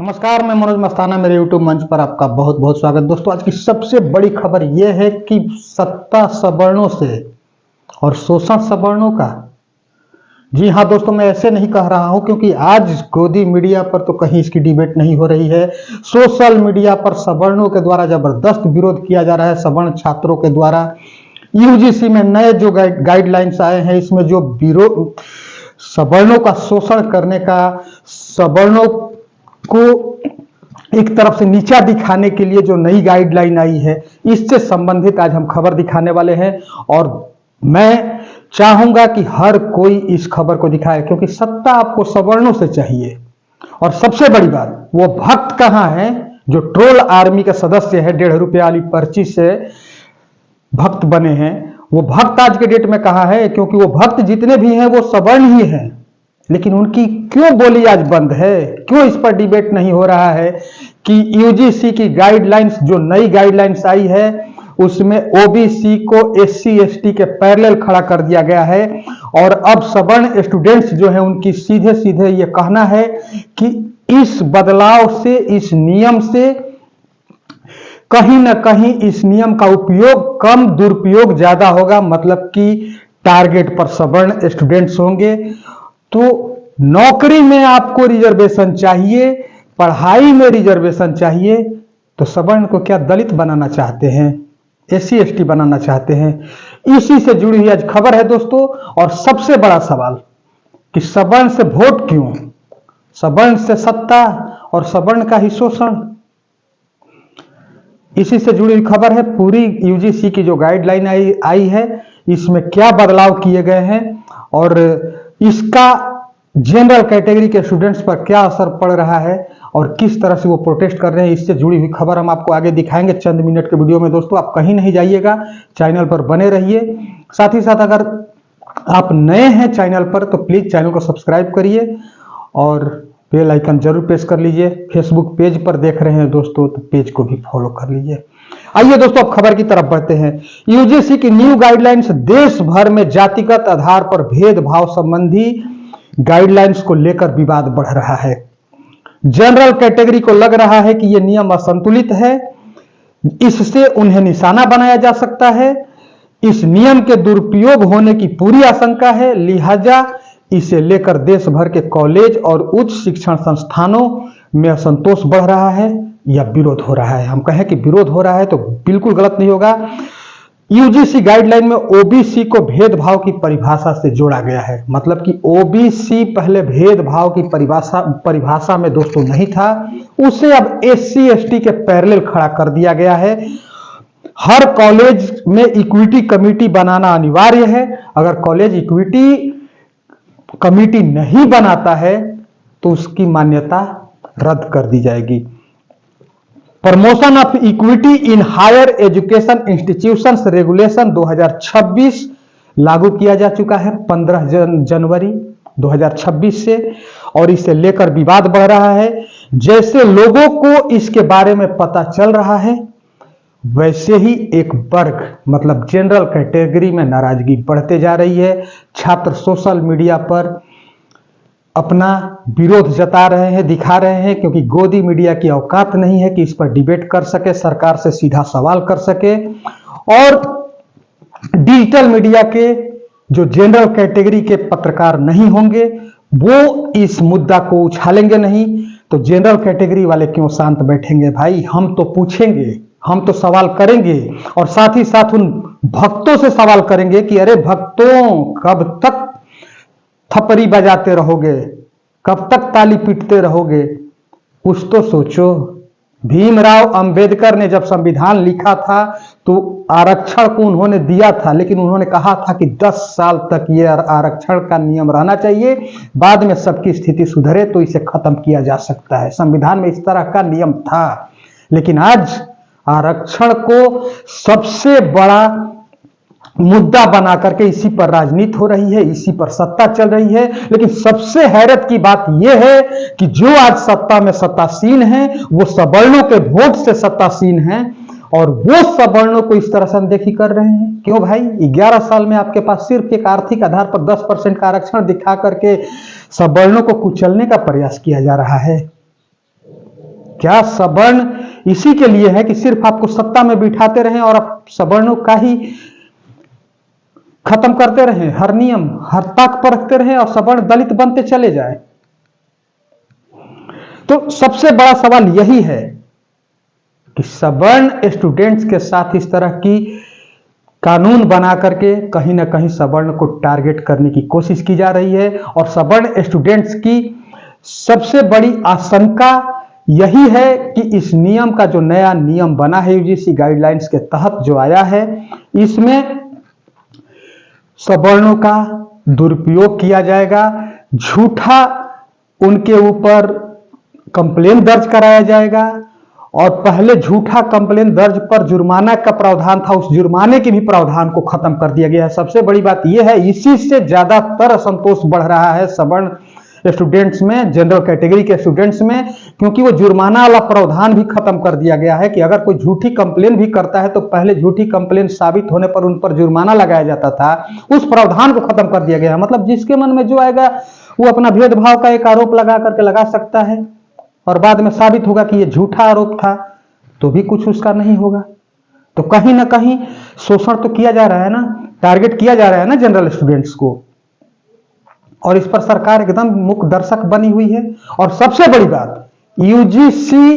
नमस्कार, मैं मनोज मस्ताना। मेरे YouTube मंच पर आपका बहुत बहुत स्वागत। दोस्तों, आज की सबसे बड़ी खबर यह है कि सत्ता सवर्णों से और शोषण सवर्णों का। जी हाँ दोस्तों, मैं ऐसे नहीं कह रहा हूं क्योंकि आज गोदी मीडिया पर तो कहीं इसकी डिबेट नहीं हो रही है। सोशल मीडिया पर सवर्णों के द्वारा जबरदस्त विरोध किया जा रहा है। सवर्ण छात्रों के द्वारा यूजीसी में नए जो गाइडलाइंस आए हैं, इसमें जो विरोध सवर्णों का शोषण करने का, सवर्णों को एक तरफ से नीचा दिखाने के लिए जो नई गाइडलाइन आई है, इससे संबंधित आज हम खबर दिखाने वाले हैं। और मैं चाहूंगा कि हर कोई इस खबर को दिखाए, क्योंकि सत्ता आपको सवर्णों से चाहिए। और सबसे बड़ी बात, वो भक्त कहां है जो ट्रोल आर्मी के सदस्य है, 1.5 रुपये वाली पर्ची से भक्त बने हैं। वो भक्त आज के डेट में कहां है? क्योंकि वो भक्त जितने भी हैं वो सवर्ण ही हैं, लेकिन उनकी क्यों बोली आज बंद है? क्यों इस पर डिबेट नहीं हो रहा है कि यूजीसी की गाइडलाइंस, जो नई गाइडलाइंस आई है, उसमें ओबीसी को एससी एसटी के पैरेलल खड़ा कर दिया गया है। और अब सवर्ण स्टूडेंट्स जो हैं, उनकी सीधे सीधे ये कहना है कि इस बदलाव से, इस नियम से कहीं ना कहीं इस नियम का उपयोग कम, दुरुपयोग ज्यादा होगा। मतलब कि टारगेट पर सवर्ण स्टूडेंट्स होंगे। तो नौकरी में आपको रिजर्वेशन चाहिए, पढ़ाई में रिजर्वेशन चाहिए, तो सवर्ण को क्या दलित बनाना चाहते हैं? एससी एसटी बनाना चाहते हैं? इसी से जुड़ी हुई आज खबर है दोस्तों। और सबसे बड़ा सवाल कि सवर्ण से वोट क्यों? सवर्ण से सत्ता और सवर्ण का ही शोषण, इसी से जुड़ी हुई खबर है। पूरी यूजीसी की जो गाइडलाइन आई है, इसमें क्या बदलाव किए गए हैं और इसका जनरल कैटेगरी के स्टूडेंट्स पर क्या असर पड़ रहा है और किस तरह से वो प्रोटेस्ट कर रहे हैं, इससे जुड़ी हुई खबर हम आपको आगे दिखाएंगे चंद मिनट के वीडियो में। दोस्तों, आप कहीं नहीं जाइएगा, चैनल पर बने रहिए। साथ ही साथ अगर आप नए हैं चैनल पर तो प्लीज चैनल को सब्सक्राइब करिए और बेल आइकन जरूर प्रेस कर लीजिए। फेसबुक पेज पर देख रहे हैं दोस्तों तो पेज को भी फॉलो कर लीजिए। आइए दोस्तों, अब खबर की तरफ बढ़ते हैं। यूजीसी की न्यू गाइडलाइंस देश भर में जातिगत आधार पर भेदभाव संबंधी गाइडलाइंस को लेकर विवाद बढ़ रहा है। जनरल कैटेगरी को लग रहा है कि यह नियम असंतुलित है, इससे उन्हें निशाना बनाया जा सकता है, इस नियम के दुरुपयोग होने की पूरी आशंका है। लिहाजा इसे लेकर देश भर के कॉलेज और उच्च शिक्षण संस्थानों में असंतोष बढ़ रहा है या विरोध हो रहा है। हम कहें कि विरोध हो रहा है तो बिल्कुल गलत नहीं होगा। यूजीसी गाइडलाइन में ओबीसी को भेदभाव की परिभाषा से जोड़ा गया है। मतलब कि ओबीसी पहले भेदभाव की परिभाषा में दोस्तों नहीं था, उसे अब एससी एसटी के पैरेलल खड़ा कर दिया गया है। हर कॉलेज में इक्विटी कमेटी बनाना अनिवार्य है। अगर कॉलेज इक्विटी कमेटी नहीं बनाता है तो उसकी मान्यता रद्द कर दी जाएगी। Promotion of equity in higher education institutions regulation 2026 लागू किया जा चुका है 15 जनवरी 2026 से, और इसे लेकर विवाद बढ़ रहा है। जैसे लोगों को इसके बारे में पता चल रहा है, वैसे ही एक वर्ग मतलब जनरल कैटेगरी में नाराजगी बढ़ते जा रही है। छात्र सोशल मीडिया पर अपना विरोध जता रहे हैं, दिखा रहे हैं, क्योंकि गोदी मीडिया की औकात नहीं है कि इस पर डिबेट कर सके, सरकार से सीधा सवाल कर सके। और डिजिटल मीडिया के जो जनरल कैटेगरी के पत्रकार नहीं होंगे वो इस मुद्दा को उछालेंगे नहीं, तो जनरल कैटेगरी वाले क्यों शांत बैठेंगे? भाई, हम तो पूछेंगे, हम तो सवाल करेंगे, और साथ ही साथ उन भक्तों से सवाल करेंगे कि अरे भक्तों, कब तक थपरी बजाते रहोगे, कब तक ताली पीटते रहोगे? कुछ तो सोचो। भीमराव अंबेडकर ने जब संविधान लिखा था तो आरक्षण को उन्होंने दिया था, लेकिन उन्होंने कहा था कि 10 साल तक यह आरक्षण का नियम रहना चाहिए, बाद में सबकी स्थिति सुधरे तो इसे खत्म किया जा सकता है। संविधान में इस तरह का नियम था। लेकिन आज आरक्षण को सबसे बड़ा मुद्दा बना करके इसी पर राजनीति हो रही है, इसी पर सत्ता चल रही है। लेकिन सबसे हैरत की बात यह है कि जो आज सत्ता में सत्तासीन हैं वो सवर्णों के वोट से सत्तासीन हैं, और वो सवर्णों को इस तरह से अनदेखी कर रहे हैं। क्यों भाई? 11 साल में आपके पास सिर्फ एक आर्थिक आधार पर 10% का आरक्षण दिखा करके सवर्णों को कुचलने का प्रयास किया जा रहा है। क्या सवर्ण इसी के लिए है कि सिर्फ आपको सत्ता में बिठाते रहें और आप सवर्णों का ही खत्म करते रहें, हर नियम हर ताक पर रखते रहें और सवर्ण दलित बनते चले जाए? तो सबसे बड़ा सवाल यही है कि सवर्ण स्टूडेंट्स के साथ इस तरह की कानून बना करके कहीं ना कहीं सवर्ण को टारगेट करने की कोशिश की जा रही है। और सवर्ण स्टूडेंट्स की सबसे बड़ी आशंका यही है कि इस नियम का जो नया नियम बना है यूजीसी गाइडलाइंस के तहत जो आया है, इसमें सवर्णों का दुरुपयोग किया जाएगा, झूठा उनके ऊपर कंप्लेन दर्ज कराया जाएगा और पहले झूठा कंप्लेन दर्ज पर जुर्माना का प्रावधान था, उस जुर्माने के भी प्रावधान को खत्म कर दिया गया है। सबसे बड़ी बात यह है, इसी से ज्यादातर असंतोष बढ़ रहा है सवर्ण स्टूडेंट्स में, जनरल कैटेगरी के स्टूडेंट्स में, क्योंकि वो जुर्माना वाला प्रावधान भी खत्म कर दिया गया है कि अगर कोई झूठी कंप्लेन भी करता है तो पहले झूठी कंप्लेन साबित होने पर उन पर जुर्माना लगाया जाता था, उस प्रावधान को खत्म कर दिया गया है। मतलब जिसके मन में जो आएगा वो अपना भेदभाव का एक आरोप लगा करके लगा सकता है और बाद में साबित होगा कि ये झूठा आरोप था तो भी कुछ उसका नहीं होगा। तो कहीं ना कहीं शोषण तो किया जा रहा है ना, टारगेट किया जा रहा है ना जनरल स्टूडेंट्स को, और इस पर सरकार एकदम मुख दर्शक बनी हुई है। और सबसे बड़ी बात, यूजीसी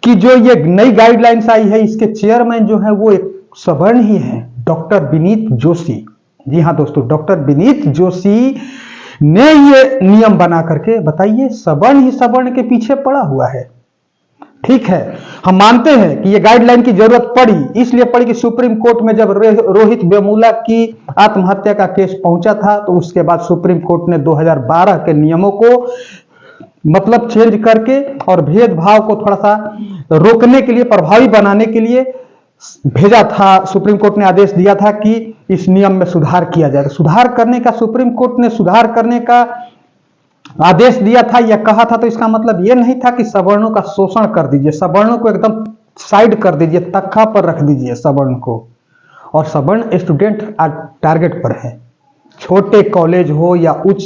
की जो ये नई गाइडलाइंस आई है, इसके चेयरमैन जो है वो एक सवर्ण ही है, डॉक्टर विनीत जोशी। जी हाँ दोस्तों, डॉक्टर विनीत जोशी ने ये नियम बना करके, बताइए, सवर्ण ही सवर्ण के पीछे पड़ा हुआ है। ठीक है, हम मानते हैं कि ये गाइडलाइन की जरूरत पड़ी, इसलिए पड़ी कि सुप्रीम कोर्ट में जब रोहित वेमुला की आत्महत्या का केस पहुंचा था तो उसके बाद सुप्रीम कोर्ट ने 2012 के नियमों को मतलब चेंज करके और भेदभाव को थोड़ा सा रोकने के लिए, प्रभावी बनाने के लिए भेजा था। सुप्रीम कोर्ट ने आदेश दिया था कि इस नियम में सुधार किया जाए। सुधार करने का, सुप्रीम कोर्ट ने सुधार करने का आदेश दिया था या कहा था, तो इसका मतलब यह नहीं था कि सवर्णों का शोषण कर दीजिए, सवर्णों को एकदम साइड कर दीजिए, तख्ता पर रख दीजिए सवर्ण को। और सवर्ण स्टूडेंट आज टारगेट पर है, छोटे कॉलेज हो या उच्च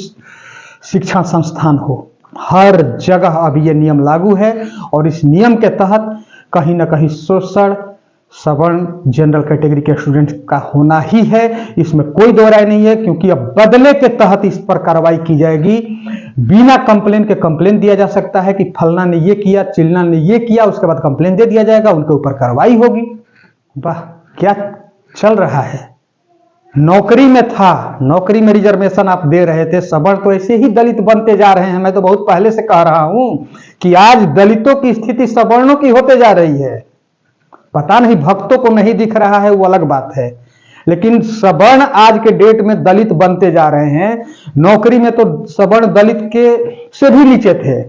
शिक्षा संस्थान हो, हर जगह अब यह नियम लागू है। और इस नियम के तहत कहीं ना कहीं शोषण सवर्ण जनरल कैटेगरी के स्टूडेंट का होना ही है, इसमें कोई दो राय नहीं है, क्योंकि अब बदले के तहत इस पर कार्रवाई की जाएगी। बिना कंप्लेन के कंप्लेन दिया जा सकता है कि फलना ने ये किया, चिलना ने ये किया, उसके बाद कंप्लेन दे दिया जाएगा, उनके ऊपर कार्रवाई होगी। वाह, क्या चल रहा है। नौकरी में था, नौकरी में रिजर्वेशन आप दे रहे थे, सवर्ण तो ऐसे ही दलित बनते जा रहे हैं। मैं तो बहुत पहले से कह रहा हूं कि आज दलितों की स्थिति सवर्णों की होते जा रही है। पता नहीं भक्तों को नहीं दिख रहा है, वो अलग बात है, लेकिन सवर्ण आज के डेट में दलित बनते जा रहे हैं। नौकरी में तो सवर्ण दलित के से भी नीचे थे।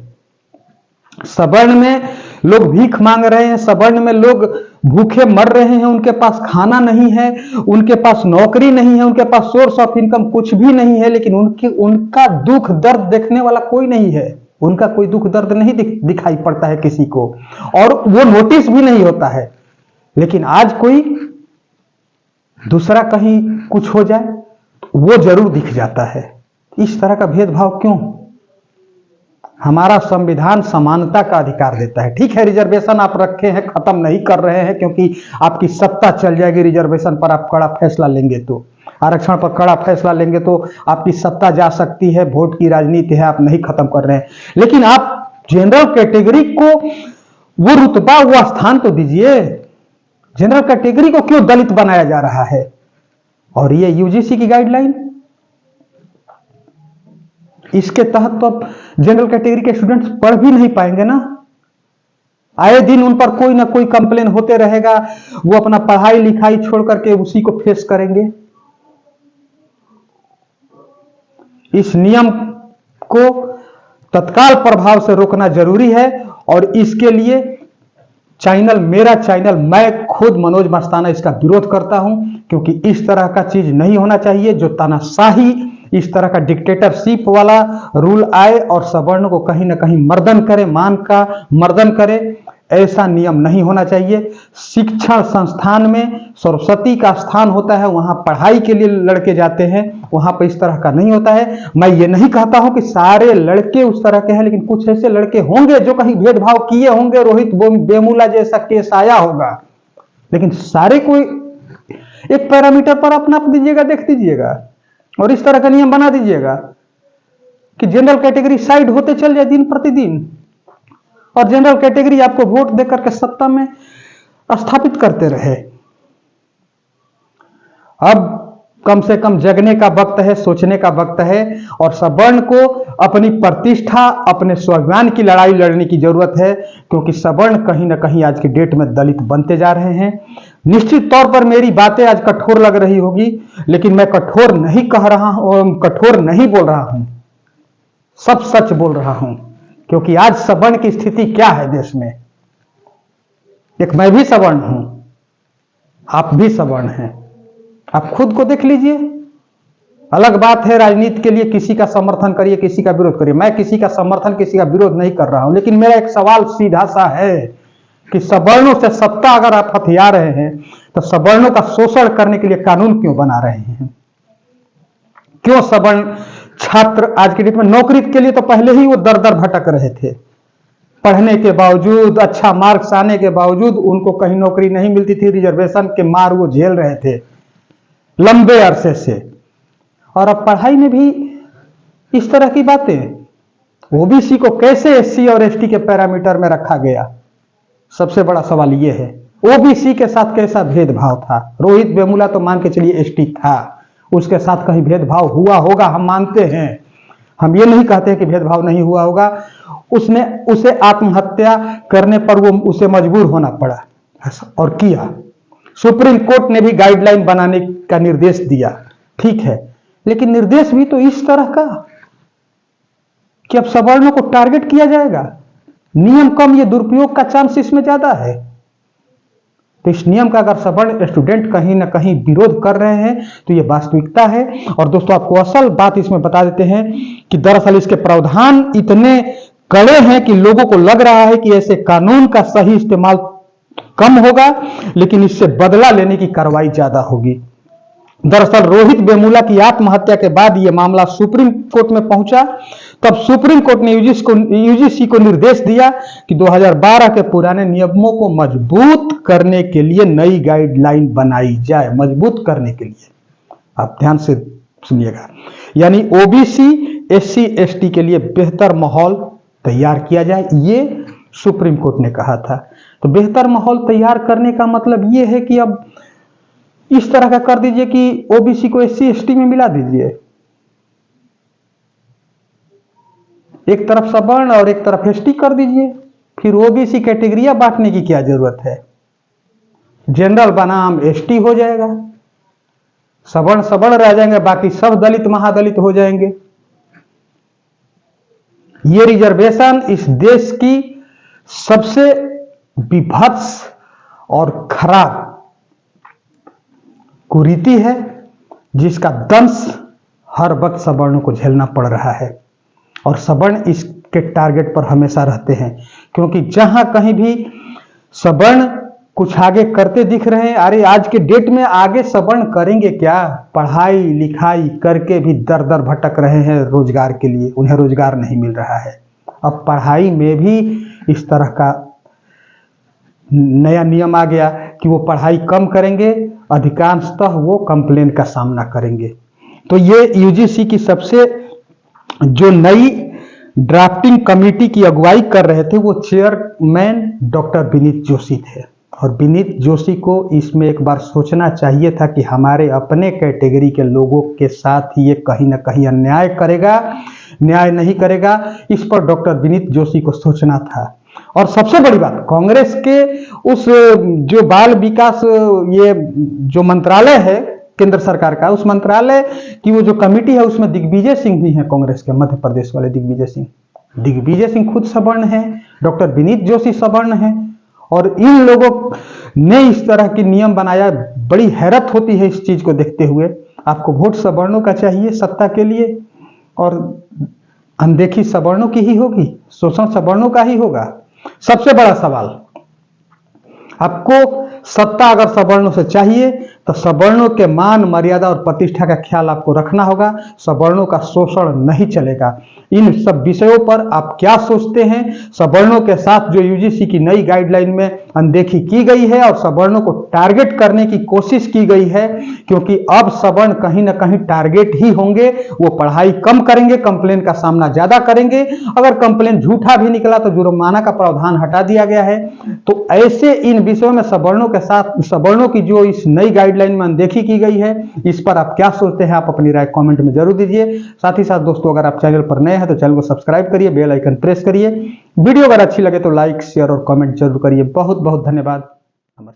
सवर्ण में लोग भीख मांग रहे हैं, सवर्ण में लोग भूखे मर रहे हैं, उनके पास खाना नहीं है, उनके पास नौकरी नहीं है, उनके पास सोर्स ऑफ इनकम कुछ भी नहीं है, लेकिन उनका दुख दर्द देखने वाला कोई नहीं है, उनका कोई दुख दर्द नहीं दिखाई पड़ता है किसी को, और वो नोटिस भी नहीं होता है। लेकिन आज कोई दूसरा कहीं कुछ हो जाए वो जरूर दिख जाता है। इस तरह का भेदभाव क्यों? हमारा संविधान समानता का अधिकार देता है। ठीक है, रिजर्वेशन आप रखे हैं, खत्म नहीं कर रहे हैं, क्योंकि आपकी सत्ता चल जाएगी। रिजर्वेशन पर आप कड़ा फैसला लेंगे तो, आरक्षण पर कड़ा फैसला लेंगे तो आपकी सत्ता जा सकती है। वोट की राजनीति है, आप नहीं खत्म कर रहे हैं, लेकिन आप जनरल कैटेगरी को वो रुतबा, वो स्थान तो दीजिए। जनरल कैटेगरी को क्यों दलित बनाया जा रहा है? और ये यूजीसी की गाइडलाइन, इसके तहत तो अब जनरल कैटेगरी के स्टूडेंट्स पढ़ भी नहीं पाएंगे ना। आए दिन उन पर कोई ना कोई कंप्लेन होते रहेगा, वो अपना पढ़ाई लिखाई छोड़ करके उसी को फेस करेंगे। इस नियम को तत्काल प्रभाव से रोकना जरूरी है, और इसके लिए चैनल, मेरा चैनल, मैं खुद मनोज मस्ताना इसका विरोध करता हूं, क्योंकि इस तरह का चीज नहीं होना चाहिए। जो तानाशाही, इस तरह का डिक्टेटरशिप वाला रूल आए और सवर्ण को कहीं ना कहीं मर्दन करे, मान का मर्दन करे, ऐसा नियम नहीं होना चाहिए। शिक्षण संस्थान में सरस्वती का स्थान होता है, वहां पढ़ाई के लिए लड़के जाते हैं, वहां पर इस तरह का नहीं होता है। मैं ये नहीं कहता हूं कि सारे लड़के उस तरह के हैं, लेकिन कुछ ऐसे लड़के होंगे जो कहीं भेदभाव किए होंगे, रोहित वेमुला जैसा केस आया होगा, लेकिन सारे कोई एक पैरामीटर पर अपना दीजिएगा, देख दीजिएगा और इस तरह का नियम बना दीजिएगा कि जनरल कैटेगरी साइड होते चल जाए दिन प्रतिदिन, और जनरल कैटेगरी आपको वोट देकर के सत्ता में स्थापित करते रहे। अब कम से कम जगने का वक्त है, सोचने का वक्त है, और सवर्ण को अपनी प्रतिष्ठा, अपने स्वाभिमान की लड़ाई लड़ने की जरूरत है, क्योंकि सवर्ण कहीं ना कहीं आज की डेट में दलित बनते जा रहे हैं। निश्चित तौर पर मेरी बातें आज कठोर लग रही होगी, लेकिन मैं कठोर नहीं कह रहा हूं, कठोर नहीं बोल रहा हूं, सब सच बोल रहा हूं, क्योंकि आज सवर्ण की स्थिति क्या है देश में। एक मैं भी सवर्ण हूं, आप भी सवर्ण हैं, आप खुद को देख लीजिए। अलग बात है राजनीति के लिए किसी का समर्थन करिए, किसी का विरोध करिए, मैं किसी का समर्थन, किसी का विरोध नहीं कर रहा हूं, लेकिन मेरा एक सवाल सीधा सा है कि सवर्णों से सत्ता अगर आप हथिया रहे हैं तो सवर्णों का शोषण करने के लिए कानून क्यों बना रहे हैं? क्यों सवर्ण छात्र आज की डेट में नौकरी के लिए तो पहले ही वो दर दर भटक रहे थे, पढ़ने के बावजूद, अच्छा मार्क्स आने के बावजूद उनको कहीं नौकरी नहीं मिलती थी, रिजर्वेशन के मार वो झेल रहे थे लंबे अरसे से। और अब पढ़ाई में भी इस तरह की बातें। ओबीसी को कैसे एससी और एसटी के पैरामीटर में रखा गया? सबसे बड़ा सवाल यह है, ओबीसी के साथ कैसा भेदभाव था? रोहित वेमुला तो मान के चलिए एसटी था, उसके साथ कहीं भेदभाव हुआ होगा, हम मानते हैं, हम ये नहीं कहते हैं कि भेदभाव नहीं हुआ होगा। उसे आत्महत्या करने पर वो उसे मजबूर होना पड़ा और किया। सुप्रीम कोर्ट ने भी गाइडलाइन बनाने का निर्देश दिया, ठीक है, लेकिन निर्देश भी तो इस तरह का कि अब सवर्णों को टारगेट किया जाएगा। नियम कम, ये दुरुपयोग का चांस इसमें ज्यादा है। तो इस नियम का अगर सवर्ण स्टूडेंट कहीं ना कहीं विरोध कर रहे हैं तो ये वास्तविकता है। और दोस्तों आपको असल बात इसमें बता देते हैं कि दरअसल इसके प्रावधान इतने कड़े हैं कि लोगों को लग रहा है कि ऐसे कानून का सही इस्तेमाल कम होगा, लेकिन इससे बदला लेने की कार्रवाई ज्यादा होगी। दरअसल रोहित वेमुला की आत्महत्या के बाद यह मामला सुप्रीम कोर्ट में पहुंचा। तब सुप्रीम कोर्ट ने यूजीसी को निर्देश दिया कि 2012 के पुराने नियमों को मजबूत करने के लिए नई गाइडलाइन बनाई जाए। मजबूत करने के लिए, आप ध्यान से सुनिएगा, यानी ओबीसी एससी एसटी के लिए बेहतर माहौल तैयार किया जाए, ये सुप्रीम कोर्ट ने कहा था। तो बेहतर माहौल तैयार करने का मतलब यह है कि अब इस तरह का कर दीजिए कि ओबीसी को एससी एसटी में मिला दीजिए, एक तरफ सवर्ण और एक तरफ एसटी कर दीजिए, फिर ओबीसी कैटेगरियां बांटने की क्या जरूरत है? जनरल बनाम एसटी हो जाएगा, सवर्ण सवर्ण रह जाएंगे, बाकी सब दलित महादलित हो जाएंगे। ये रिजर्वेशन इस देश की सबसे विभत्स और खराब कुरीति है, जिसका दंश हर वक्त सवर्णों को झेलना पड़ रहा है। और सवर्ण इसके टारगेट पर हमेशा रहते हैं, क्योंकि जहां कहीं भी सवर्ण कुछ आगे करते दिख रहे हैं, अरे आज के डेट में आगे सवर्ण करेंगे क्या? पढ़ाई लिखाई करके भी दर दर भटक रहे हैं रोजगार के लिए, उन्हें रोजगार नहीं मिल रहा है। अब पढ़ाई में भी इस तरह का नया नियम आ गया कि वो पढ़ाई कम करेंगे, अधिकांशतः वो कंप्लेन का सामना करेंगे। तो ये यूजीसी की सबसे जो नई ड्राफ्टिंग कमेटी की अगुवाई कर रहे थे वो चेयरमैन डॉक्टर विनीत जोशी थे। और विनीत जोशी को इसमें एक बार सोचना चाहिए था कि हमारे अपने कैटेगरी के लोगों के साथ ये कहीं ना कहीं अन्याय करेगा, न्याय नहीं करेगा। इस पर डॉक्टर विनीत जोशी को सोचना था। और सबसे बड़ी बात, कांग्रेस के उस जो बाल विकास, ये जो मंत्रालय है केंद्र सरकार का, उस मंत्रालय की वो जो कमेटी है उसमें दिग्विजय सिंह भी है, कांग्रेस के मध्य प्रदेश वाले दिग्विजय सिंह। दिग्विजय सिंह खुद सवर्ण है, डॉक्टर विनीत जोशी सवर्ण है, और इन लोगों ने इस तरह की नियम बनाया। बड़ी हैरत होती है इस चीज को देखते हुए। आपको वोट सवर्णों का चाहिए सत्ता के लिए, और अनदेखी सवर्णों की ही होगी, शोषण सवर्णों का ही होगा। सबसे बड़ा सवाल आपको सत्ता अगर सवर्णों से चाहिए तो सवर्णों के मान, मर्यादा और प्रतिष्ठा का ख्याल आपको रखना होगा। सवर्णों का शोषण नहीं चलेगा। इन सब विषयों पर आप क्या सोचते हैं? सवर्णों के साथ जो यूजीसी की नई गाइडलाइन में अनदेखी की गई है और सवर्णों को टारगेट करने की कोशिश की गई है, क्योंकि अब सवर्ण कहीं ना कहीं टारगेट ही होंगे। वो पढ़ाई कम करेंगे, कंप्लेन का सामना ज्यादा करेंगे। अगर कंप्लेन झूठा भी निकला तो जुर्माना का प्रावधान हटा दिया गया है। तो ऐसे इन विषयों में सवर्णों के साथ सवर्णों की जो इस नई गाइडलाइन में अनदेखी की गई है, इस पर आप क्या सोचते हैं? आप अपनी राय कमेंट में जरूर दीजिए। साथ ही साथ दोस्तों, अगर आप चैनल पर नए हैं तो चैनल को सब्सक्राइब करिए, बेल आइकन प्रेस करिए। वीडियो अगर अच्छी लगे तो लाइक, शेयर और कमेंट जरूर करिए। बहुत बहुत धन्यवाद। नमस्कार।